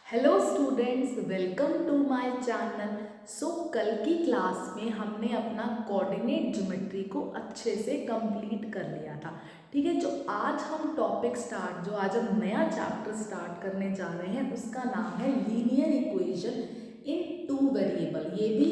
Hello students, welcome to my channel. कल की class में हमने अपना कोऑर्डिनेट ज्योमेट्री को अच्छे से कंप्लीट कर लिया था। ठीक है, जो आज हम जो आज हम नया चैप्टर स्टार्ट करने जा रहे हैं उसका नाम है linear equation in two variable. ये भी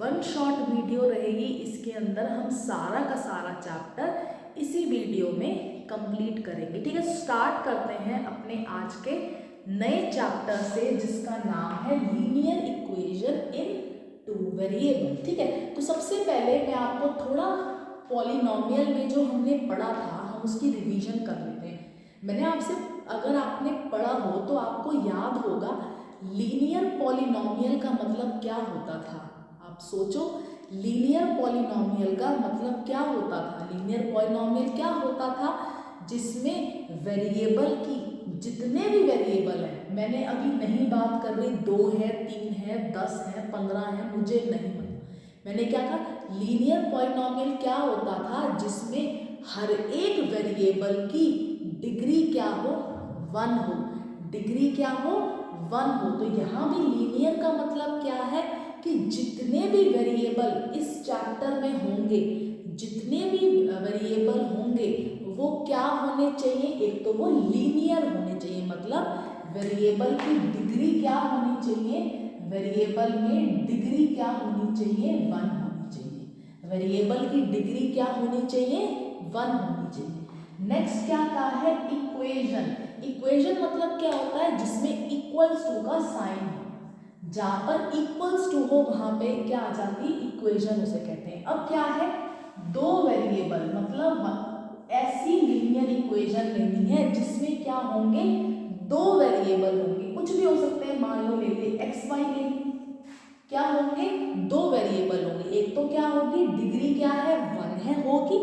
वन शॉट वीडियो रहेगी। इसके अंदर हम सारा का सारा चैप्टर इसी वीडियो में कंप्लीट करेंगे। ठीक है, स्टार्ट करते हैं अपने आज के नए चैप्टर से जिसका नाम है linear equation in two variable. ठीक है, तो सबसे पहले मैं आपको थोड़ा पॉलिनोमियल में जो हमने पढ़ा था हम उसकी रिवीजन कर लेते हैं। मैंने आपसे, अगर आपने पढ़ा हो तो आपको याद होगा लीनियर पॉलिनोमियल का मतलब क्या होता था। आप सोचो, लीनियर पॉलिनोमियल का मतलब क्या होता था। लीनियर पॉलिनोमियल क्या होता था जिसमें वेरिएबल की जितने भी वेरिएबल हैं, मैंने अभी नहीं बात कर रही 2 है, 3 है, 10 है, 15 है, मुझे नहीं पता। मैंने क्या कहा, लीनियर पॉलिनोमियल क्या होता था जिसमें हर एक वेरिएबल की डिग्री क्या हो, 1 हो। डिग्री क्या हो, 1 हो। तो यहाँ भी लीनियर का मतलब क्या है कि जितने भी वेरिएबल इस चैप्टर में होंगे, जितने भी वेरिएबल होंगे वो क्या होने चाहिए, एक तो वो लीनियर होने चाहिए। मतलब वेरिएबल की डिग्री क्या होनी चाहिए, वेरिएबल में डिग्री क्या होनी चाहिए, 1 होनी चाहिए। वेरिएबल की डिग्री क्या होनी चाहिए, 1 होनी चाहिए। नेक्स्ट क्या कहा है, इक्वेशन। इक्वेशन मतलब क्या होता है जिसमें इक्वल्स टू का साइन हो। जहां पर इक्वल्स टू हो वहां पे क्या आ जाती है, इक्वेशन उसे कहते हैं। अब क्या है, दो वेरिएबल, मतलब ऐसी लीनियर इक्वेशन लेनी है जिसमें क्या होंगे, दो वेरिएबल होंगे। कुछ भी हो सकते हैं, मान लो ले लिए एक्स वाई ले ली, क्या होंगे, दो वेरिएबल होंगे। एक तो क्या होगी, डिग्री क्या है, 1 है होगी,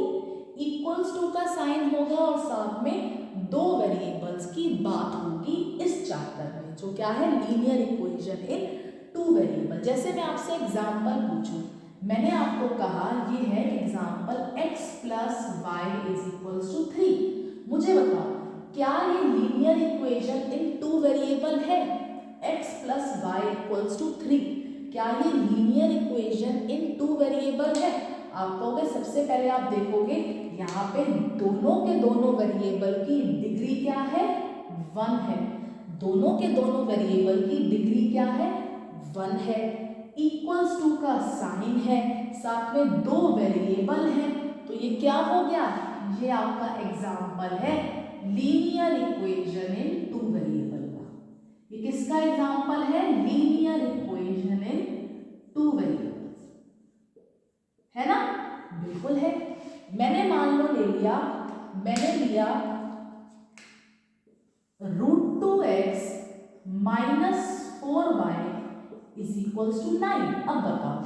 इक्वल्स टू का साइन होगा और साथ में दो वेरिएबल्स की बात होगी इस चैप्टर में, जो क्या है linear equation in two variable. जैसे मैं आपसे एग्जांपल पूछूं, मैंने आपको कहा ये है example x plus y is equals to 3। मुझे बताओ क्या ये linear equation in two variable है, x plus y equals to 3, क्या ये linear equation in two variable है। आप कहोगे, सबसे पहले आप देखोगे यहाँ पे दोनों के दोनों वेरिएबल की डिग्री क्या है, 1 है। दोनों के दोनों वेरिएबल की डिग्री क्या है, 1 है। इक्वल्स टू का साइन है, साथ में दो वेरिएबल हैं, तो ये क्या हो गया, ये आपका एग्जाम्पल है linear equation in two variable का। ये किसका एग्जाम्पल है, linear equation in two variables, है ना, बिल्कुल है। मैंने मान लो ले लिया, मैंने लिया √2x minus 4y is equals to 9। अब बताओ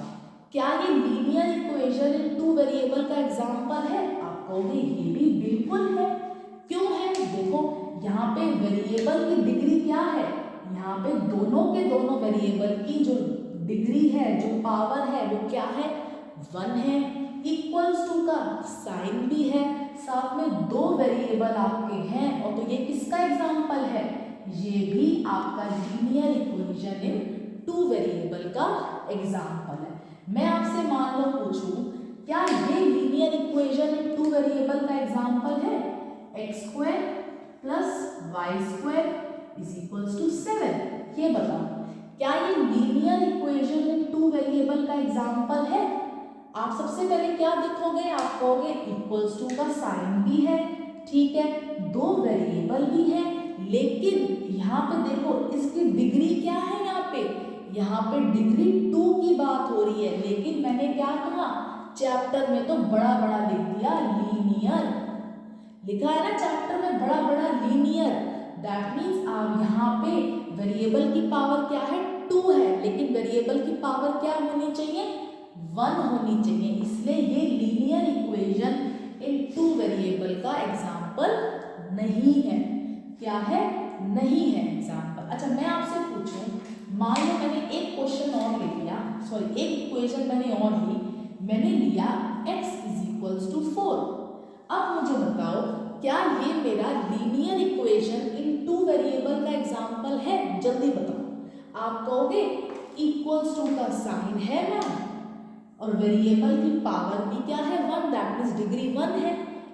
क्या ये linear equation in two variable का एग्जांपल है। आप कहोगे ये भी बिल्कुल है। क्यों है, देखो यहाँ पे वेरिएबल की डिग्री क्या है, यहाँ पे दोनों के दोनों वेरिएबल की जो डिग्री है, जो पावर है, वो क्या है, 1 है। इक्वल्स टू का साइन भी है, साथ में दो वेरिएबल आपके हैं, और तो ये किसका एग्जांपल है, ये भी आपका linear equation in two variable का एग्जांपल है। मैं आपसे मान लो पूछूं, क्या ये linear equation in two variable का एग्जांपल है, x² plus y² is equals to 7। ये बताओ क्या ये linear equation in two variable का एग्जांपल है। आप सबसे पहले क्या देखोगे, आप कहोगे इक्वल्स टू का साइन भी है, ठीक है, दो वेरिएबल भी है, लेकिन यहाँ पे देखो इसकी डिग्री क्या है, यहाँ पे डिग्री 2 की बात हो रही है, लेकिन मैंने क्या कहा, चैप्टर में तो बड़ा बड़ा लिख दिया लीनियर, लिखा है ना चैप्टर में बड़ा बड़ा लीनियर। दैट मीन्स आप यहाँ पे वेरिएबल की पावर क्या है, 2 है, लेकिन वेरिएबल की पावर क्या होनी चाहिए, 1 होनी चाहिए। इसलिए ये linear equation in two variable का एग्जाम्पल नहीं है। क्या है, नहीं है एग्जाम्पल। अच्छा मैं आपसे पूछूं, मान लो मैंने एक क्वेश्चन और ले लिया, सॉरी एक इक्वेशन मैंने और ली, मैंने लिया x इज इक्वल्स टू 4। अब मुझे बताओ क्या ये मेरा linear equation in two variable का एग्जाम्पल है, जल्दी बताओ। आप कहोगे इक्वल्स टू का साइन है मैम, और वेरिएबल की पावर भी क्या है 1, दैट मीन्स डिग्री 1 है।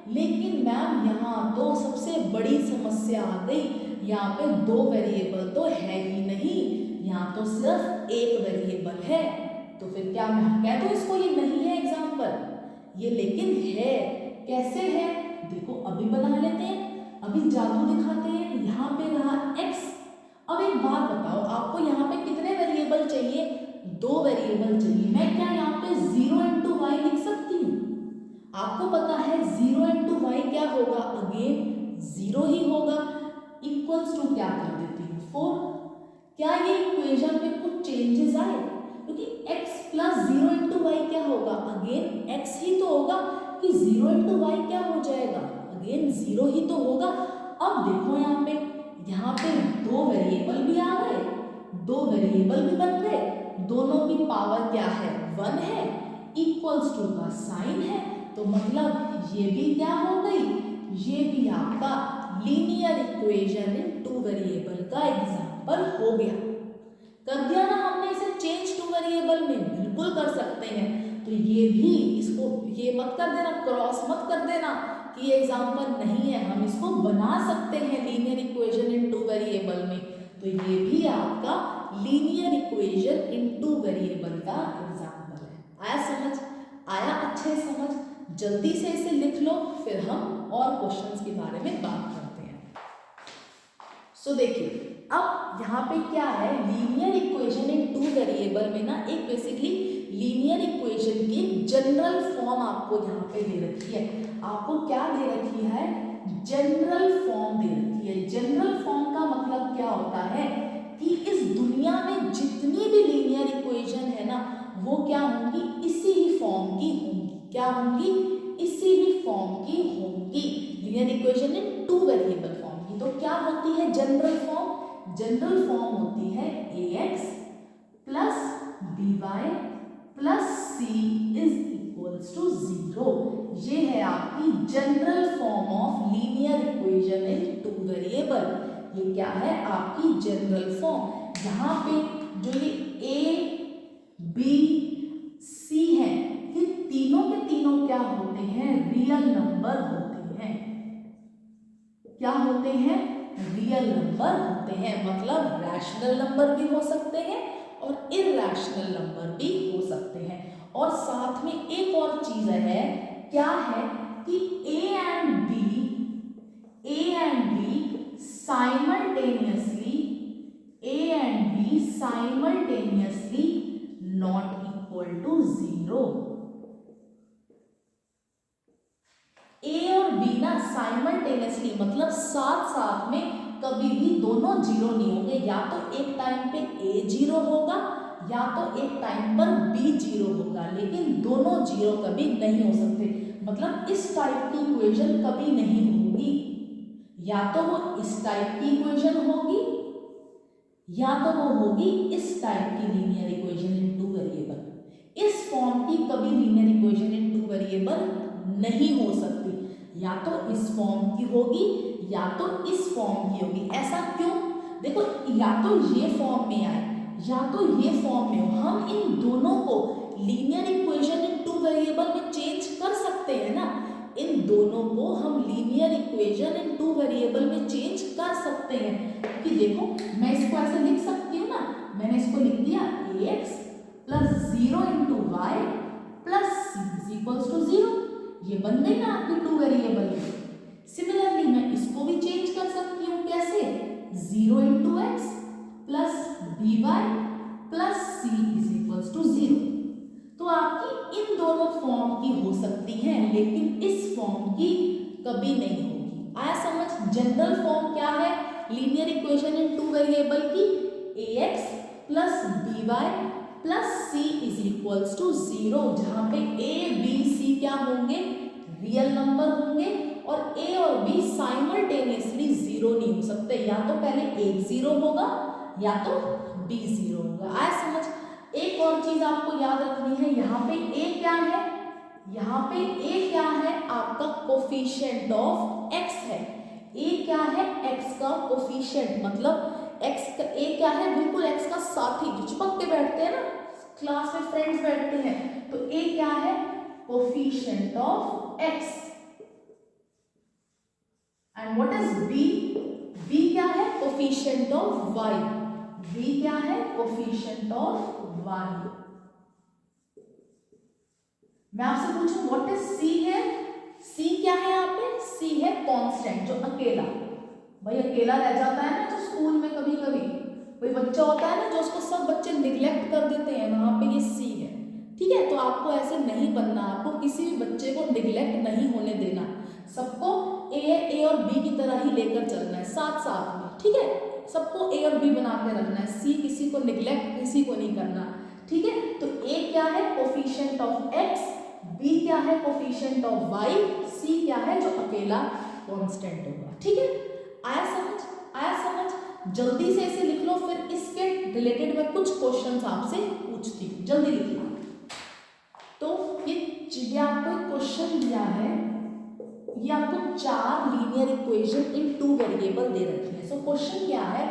लेकिन मैम यहाँ तो सबसे बड़ी समस्या आ गई, यहाँ पे 2 वेरिएबल तो है ही नहीं, यहाँ तो सिर्फ एक वेरिएबल है। तो फिर क्या मैं कह दूँ इसको ये नहीं है एग्जाम्पल, ये लेकिन है। कैसे है देखो, अभी बना लेते हैं, अभी जादू दिखाते हैं। यहाँ पे रहा x। अब एक बात बताओ, आपको यहाँ पे कितने वेरिएबल चाहिए? 2 वेरिएबल चाहिए। मैं क्या यहाँ पे 0 इंटू वाई लिख सकती हूँ? आपको पता है 0 इंटू वाई क्या होगा, अगेन 0 ही होगा। इक्वल्स टू क्या कर देती हूँ 4। क्या ये इक्वेशन में कुछ चेंजेस आए? क्योंकि x प्लस 0 इंटू वाई क्या होगा, अगेन x ही तो होगा, कि 0 इंटू वाई क्या हो जाएगा, अगेन 0 ही तो होगा। अब देखो यहाँ पे 2 वेरिएबल भी आ गए, 2 वेरिएबल भी बन गए, दोनों की पावर क्या है 1 है, इक्वल्स टू का साइन है। तो मतलब ये भी क्या हो गई, ये भी आपका लीनियर इक्वेशन इन 2 वेरिएबल का एग्जांपल हो गया। कर दिया ना हमने इसे चेंज 2 वेरिएबल में, बिल्कुल कर सकते हैं। तो ये भी, इसको ये मत कर देना, क्रॉस मत कर देना कि ये एग्जांपल नहीं है, हम इसको बना सकते हैं लीनियर इक्वेशन इन 2 वेरिएबल में। तो ये भी आपका लीनियर इक्वेशन इन 2 वेरिएबल का एग्जांपल है। आया समझ? आया अच्छे समझ? जल्दी से इसे लिख लो, फिर हम और क्वेश्चंस के बारे में बात करते हैं। सो देखिए, अब यहाँ पे क्या है, लीनियर इक्वेशन इन 2 वेरिएबल में ना एक बेसिकली लीनियर इक्वेशन की जनरल फॉर्म आपको यहाँ पे दे रखी है। आपको क्या दे रखी है, जनरल फॉर्म दे रखी है। जनरल फॉर्म का मतलब क्या होता है कि इस दुनिया में जितनी भी लीनियर इक्वेशन है ना, वो क्या होंगी, इसी ही फॉर्म की होंगी। क्या होंगी, इसी ही फॉर्म की होंगी, linear equation in 2 variable form की। तो क्या होती है जनरल फॉर्म? जनरल फॉर्म होती है ax plus by plus c is equals to 0। ये है आपकी general form of linear equation in 2 variable. ये क्या है, आपकी जनरल फॉर्म। यहाँ पे जो ये a b c है, ये तीनों के तीनों क्या होते हैं, रियल नंबर होते हैं। क्या होते हैं, रियल नंबर होते हैं। मतलब रैशनल नंबर भी हो सकते हैं और इरैशनल नंबर भी हो सकते हैं। और साथ में एक और चीज है, क्या है कि a and b simultaneously not equal to 0। A और बी ना साइमल्टेनियसली मतलब साथ साथ में कभी भी दोनों 0 नहीं होंगे। या तो एक टाइम पे ए 0 होगा, या तो एक टाइम पर बी 0 होगा, लेकिन दोनों 0 कभी नहीं हो सकते। मतलब इस टाइप की इक्वेशन कभी नहीं होगी। या तो वो इस टाइप की इक्वेशन होगी, या तो वो होगी इस टाइप की लीनियर इक्वेशन इन 2 वेरिएबल। इस फॉर्म की कभी लीनियर इक्वेशन इन 2 वेरिएबल नहीं हो सकती। या तो इस फॉर्म की होगी, या तो इस फॉर्म की होगी। ऐसा क्यों? देखो, या तो ये फॉर्म में आए, या तो ये फॉर्म में हो। हम इन दोनों को लीनियर इक्वेशन इन 2 वेरिएबल में चेंज कर सकते हैं ना। इन दोनों को हम लीनियर इक्वेशन इन 2 वेरिएबल में चेंज कर सकते हैं। कि देखो, मैं इसको ऐसे लिख सकती हूँ ना, मैंने इसको लिख दिया ax plus 0 into y plus c is equals to 0। ये बन गई ना आपकी 2 वेरिएबल में। सिमिलरली मैं इसको भी चेंज कर सकती हूँ। कैसे? 0 into x plus dy plus c is equals to 0। तो आपकी इन दोनों फॉर्म की हो सकती है, लेकिन इस फॉर्म की कभी नहीं होगी। आया समझ? जनरल फॉर्म क्या है लीनियर इक्वेशन इन 2 वेरिएबल की? ax plus by plus c is equals to 0, जहां पे a b c क्या होंगे, रियल नंबर होंगे। और a और b साइमल्टेनियसली 0 नहीं हो सकते। या तो पहले एक 0 होगा, या तो b 0 होगा। आया समझ? एक और चीज आपको याद रखनी है, यहाँ पे a क्या है, यहाँ पे a क्या है, आपका कोफिशिएंट ऑफ x है। a क्या है, x का कोफिशिएंट, मतलब x का a क्या है, बिल्कुल x का साथी जो चिपक के बैठते हैं ना, क्लास में फ्रेंड्स बैठते हैं, तो ए क्या है, coefficient of x. And what is b, b क्या है, कोफिशिएंट ऑफ वाई, बी क्या है, कोफिशिएंट ऑफ वाई। मैं आपसे पूछूं व्हाट इज सी है, सी क्या है यहाँ पे, सी है कांस्टेंट, जो अकेला, भाई अकेला रह जाता है ना, जो स्कूल में कभी कभी कोई बच्चा होता है ना, जो उसको सब बच्चे निग्लेक्ट कर देते हैं, वहां पे ये सी है। ठीक है, तो आपको ऐसे नहीं बनना, आपको किसी भी बच्चे को निग्लेक्ट नहीं होने देना, सबको ए और बी की तरह ही लेकर चलना है साथ साथ में। ठीक है, सबको ए और बी बना के रखना है, सी किसी को निग्लेक्ट किसी को नहीं करना। ठीक है, तो ए क्या है, कोफिशिएंट ऑफ एक्स, बी क्या है, कोफिशिएंट ऑफ वाई, सी क्या है, जो अकेला कांस्टेंट होगा। ठीक है, आया समझ, आया समझ, जल्दी से इसे लिख लो, फिर इसके रिलेटेड मैं कुछ क्वेश्चंस आपसे पूछती हूँ, जल्दी लिखना। तो ये आपको एक क्वेश्चन दिया है, ये आपको 4 लीनियर इक्वेशन इन 2 वेरिएबल दे रखी है। सो क्वेश्चन क्या है,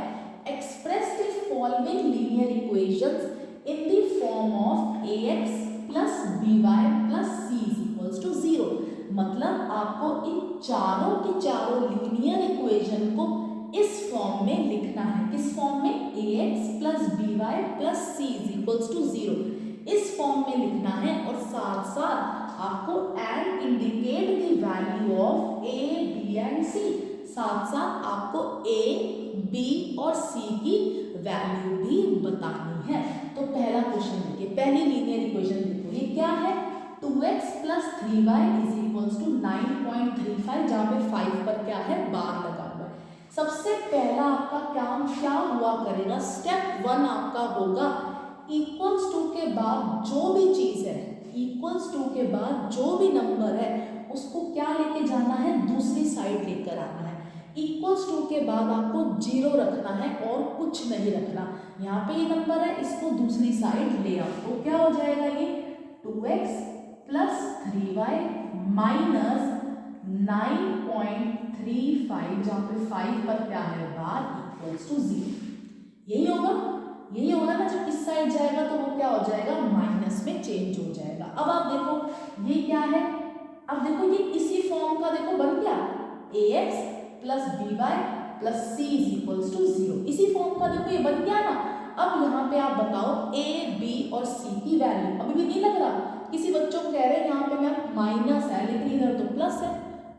express the following linear equations in the form of ax plus by plus c is equals to 0। मतलब आपको इन चारों के चारों लीनियर इक्वेशन को इस फॉर्म में लिखना है। किस फॉर्म में, ax plus by plus c is equals to 0, इस फॉर्म में लिखना है। और साथ साथ आपको and indicate the value of a b and c, साथ साथ आपको a b और c की वैल्यू भी बतानी है। तो पहला क्वेश्चन देखिए, पहली लीनियर इक्वेशन देखो, ये क्या है, 2x plus 3y is equals to 9.35, जहाँ पे 5 पर क्या है, बार लगा हुआ है। सबसे पहला आपका काम क्या हुआ करेगा, स्टेप 1 आपका होगा इक्वल्स टू के बाद जो भी चीज है, इक्वल्स टू के बाद जो भी नंबर है उसको क्या लेके जाना है, दूसरी साइड लेकर आना है। इक्वल्स टू के बाद आपको 0 रखना है और कुछ नहीं रखना। यहाँ पे ये नंबर है, इसको दूसरी साइड ले आओ, तो क्या हो जाएगा, ये 2x प्लस 3y माइनस 9.35, जहाँ पे 5 पर क्या है, बार, इक्वल्स टू 0। यही होगा, यही होगा ना, जब इस साइड जाएगा तो वो क्या हो जाएगा, माइनस में चेंज हो जाएगा। अब आप देखो ये क्या है, अब देखो ये इसी फॉर्म का देखो बन गया, ax plus by plus c is equals to 0, इसी फॉर्म का देखो ये बन गया ना। अब यहाँ पे आप बताओ a b और c की वैल्यू, अभी भी नहीं लग रहा, किसी बच्चों को कह रहे हैं यहाँ पे मैं माइनस है लेकिन इधर तो प्लस है,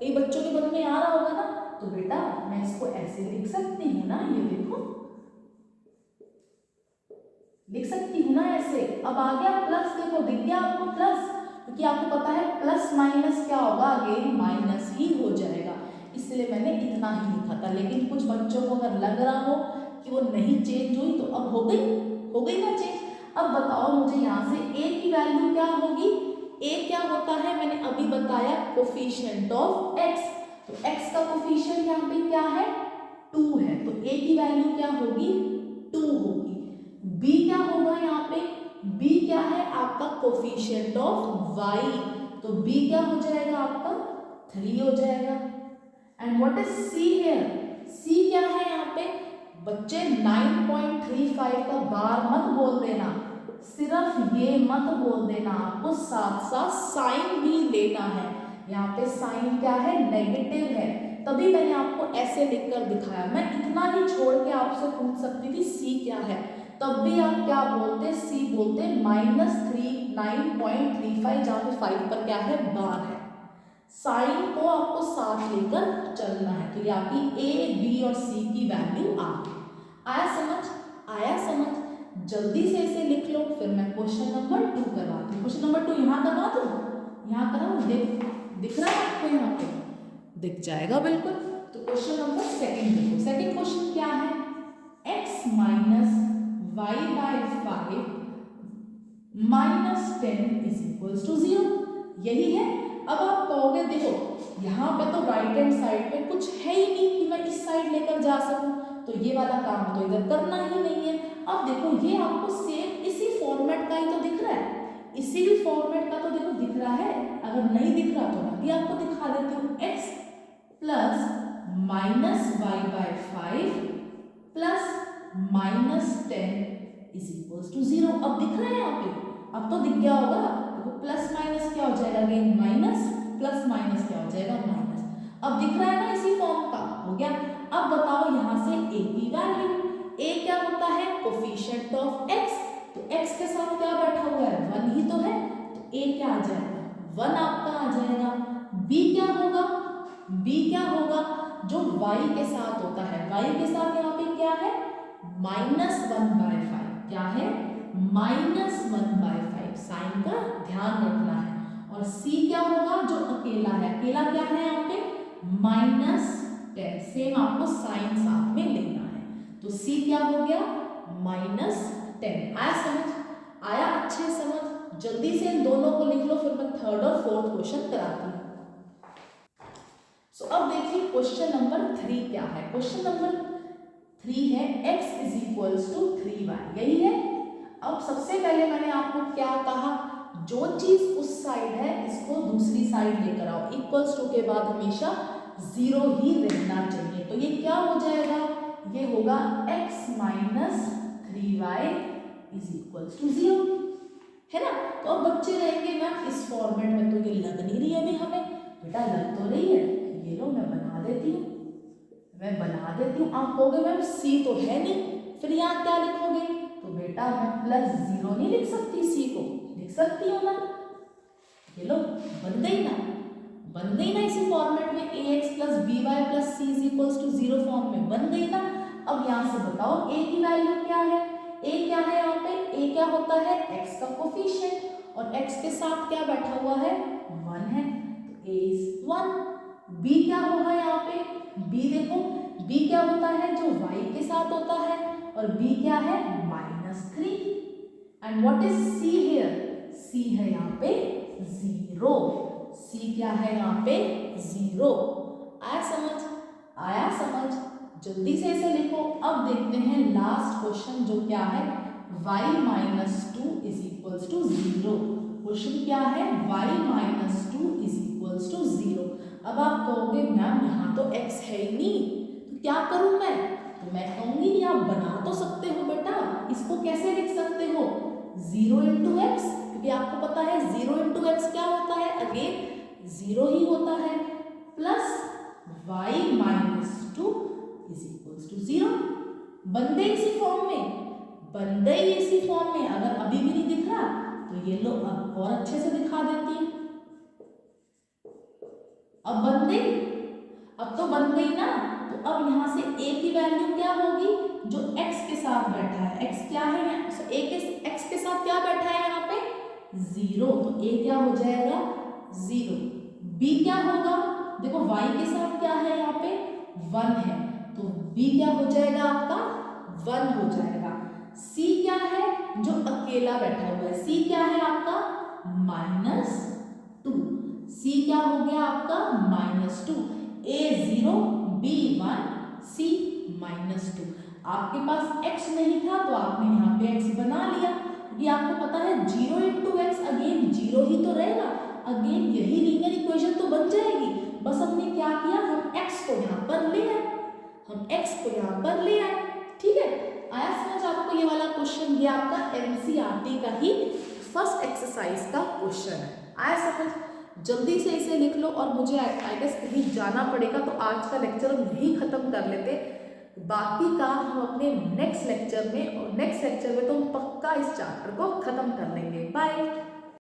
कई बच्चों के मन में आ रहा होगा ना, तो बेटा मैं इसको ऐसे लिख सकती हूँ ना, ये देखो लिख सकती हूँ ना ऐसे। अब आ गया प्लस, देखो दिख गया आपको प्लस, क्योंकि आपको पता है प्लस माइनस क्या होगा, अगेन माइनस ही हो जाएगा, इसलिए मैंने इतना ही लिखा था। लेकिन कुछ बच्चों को अगर लग रहा हो कि वो नहीं चेंज हुई, तो अब हो गई ना चेंज। अब बताओ मुझे यहाँ से a की वैल्यू क्या होगी, a क्या होता है, मैंने अभी बताया कोफिशिएंट ऑफ x, तो x का कोफिशिएंट यहाँ पे क्या है, 2 है, तो a की वैल्यू क्या होगी, 2 होगी। b क्या होगा यहाँ पे, b क्या है आपका कोफिशिएंट ऑफ y, तो b क्या हो जाएगा आपका 3 हो जाएगा। And what is c here, c क्या है यहाँ पे, बच्चे 9.35 का बार मत बोल देना, सिर्फ ये मत बोल देना, आपको साथ साथ साइन भी लेना है। यहाँ पे साइन क्या है, नेगेटिव है, तभी मैंने आपको ऐसे लिखकर दिखाया। मैं इतना ही छोड़ के आपसे पूछ सकती थी c क्या है, तब भी आप क्या बोलते, c बोलते, -3 9.35, जहाँ पे 5 पर क्या है, बार है। साइन को आपको साथ लेकर चलना है, तो ये आपकी a b और c की वैल्यू आ गई। आया समझ, आया समझ, जल्दी से इसे लिख लो, फिर मैं क्वेश्चन नंबर 2 करवाती हूँ। क्वेश्चन नंबर 2 यहाँ करवा दो, यहाँ कराओ, दिख रहा है आपको, यहाँ पे दिख जाएगा बिल्कुल। तो क्वेश्चन नंबर 2 देखो, सेकंड क्वेश्चन क्या है, x minus y by 5 minus 10 is equals to 0, यही है। अब आप कहोगे देखो यहाँ पे तो राइट हैंड साइड पे कुछ है ही नहीं कि मैं इस साइड लेकर जा सकूं, तो ये वाला काम तो इधर करना ही नहीं है। अब देखो ये आपको सेम इसी फॉर्मेट का ही तो दिख रहा है, इसी भी फॉर्मेट का तो देखो दिख रहा है, अगर नहीं दिख रहा तो मैं भी आपको दिखा देती हूँ। x plus minus y by 5 plus minus 10 is equals to 0। अब दिख रहा है यहाँ पे, अब तो दिख गया होगा। देखो प्लस माइनस क्या हो जाएगा, अगेन माइनस, प्लस माइनस क्या हो जाएगा, माइनस। अब दिख रहा है ना इसी फॉर्म का, हो गया। अब बताओ यहाँ से a की वैल्यू, a क्या होता है, कोफिशिएंट ऑफ x, तो x के साथ क्या बैठा हुआ है, 1 ही तो है, तो a क्या आ जाएगा, 1 आपका आ जाएगा। b क्या होगा, b क्या होगा, जो y के साथ होता है, y के साथ यहाँ पे क्या है, -1/5, क्या है, -1/5, साइन का ध्यान रखना है। और c क्या होगा, जो अकेला है, अकेला क्या है यहाँ पे, -10, सेम आपको साइन साथ में लेना है, तो c क्या हो गया, -10। आया समझ, आया अच्छे समझ। जल्दी से इन दोनों को लिख लो, फिर मैं थर्ड और फोर्थ क्वेश्चन कराती हूँ। सो अब देखिए क्वेश्चन नंबर 3 क्या है। क्वेश्चन नंबर 3 है x is equals to 3y, यही है। अब सबसे पहले मैंने आपको क्या कहा, जो चीज उस साइड है इसको दूसरी साइड लेकर आओ, इक्वल्स टू के बाद हमेशा 0 ही रहना चाहिए, तो ये क्या हो जाएगा, ये होगा x minus 3y is equals to 0, है ना। तो अब बच्चे रहेंगे मैम इस फॉर्मेट में तो ये लग नहीं रही है अभी हमें, बेटा लग तो रही है, ये लो मैं बना देती हूँ, मैं बना देती हूँ। आप कहोगे मैम c तो है नहीं, फिर यहाँ क्या लिखोगे, तो बेटा मैं +0 नहीं लिख सकती, c को लिख सकती हूँ ना, ये लो बन गई ना, बन गई ना इसी फॉर्मेट में, ax plus by plus c is equals to 0 form में बन गई ना। अब यहाँ से बताओ a की वैल्यू क्या है, a क्या है यहाँ पे, a क्या होता है, x का कोफिशिएंट, और x के साथ क्या बैठा हुआ है, 1 है, तो a इज 1। b क्या होगा यहाँ पे, b देखो, b क्या होता है, जो y के साथ होता है, और b क्या है, -3। And what is c here, c है यहाँ पे 0, c क्या है यहाँ पे 0। आया समझ, आया समझ, जल्दी से इसे लिखो। अब देखते हैं लास्ट क्वेश्चन जो क्या है, y -2 is equals to 0। Question क्या है, y -2 इज इक्वल्स टू 0। अब आप कहोगे मैम यहाँ तो x है ही नहीं, तो क्या करूँ मैं, तो मैं कहूँगी आप बना तो सकते हो बेटा, इसको कैसे लिख सकते हो, 0 × x, क्योंकि आपको पता है 0 × x क्या होता है, अगेन 0 ही होता है, plus y -2 is equals to 0। बन गई इसी फॉर्म में, बन गई इसी फॉर्म में। अगर अभी भी नहीं दिख रहा तो ये लो अब और अच्छे से दिखा देती हूँ। अब बन गई, अब तो बन गई ना। तो अब यहाँ से a की वैल्यू क्या होगी, जो x के साथ बैठा है, x क्या है, a के x के साथ क्या बैठा है यहाँ पे 0, तो a क्या हो जाएगा 0। b क्या होगा, देखो y के साथ क्या है यहाँ पे 1 है, तो b क्या हो जाएगा आपका 1 हो जाएगा। c क्या है, जो अकेला बैठा हुआ है, c क्या है आपका -2, c क्या हो गया आपका -2, a 0 b 1 c -2। आपके पास x नहीं था तो आपने यहाँ पे x बना लिया, क्योंकि आपको पता है 0 × x अगेन 0 ही तो रहेगा, अगेन यही लीनियर इक्वेशन तो बन जाएगी। बस हमने क्या किया, हम x को यहाँ पर ले आए, हम x को यहाँ पर ले आए, ठीक है। आया समझ आपको ये वाला क्वेश्चन, ये आपका NCERT का ही फर्स्ट एक्सरसाइज का क्वेश्चन है। आया समझ, जल्दी से इसे लिख लो। और मुझे आई गेस कहीं जाना पड़ेगा, तो आज का लेक्चर हम यही खत्म कर लेते, बाकी का हम अपने नेक्स्ट लेक्चर में, और नेक्स्ट लेक्चर में तो हम पक्का इस चैप्टर को खत्म कर लेंगे।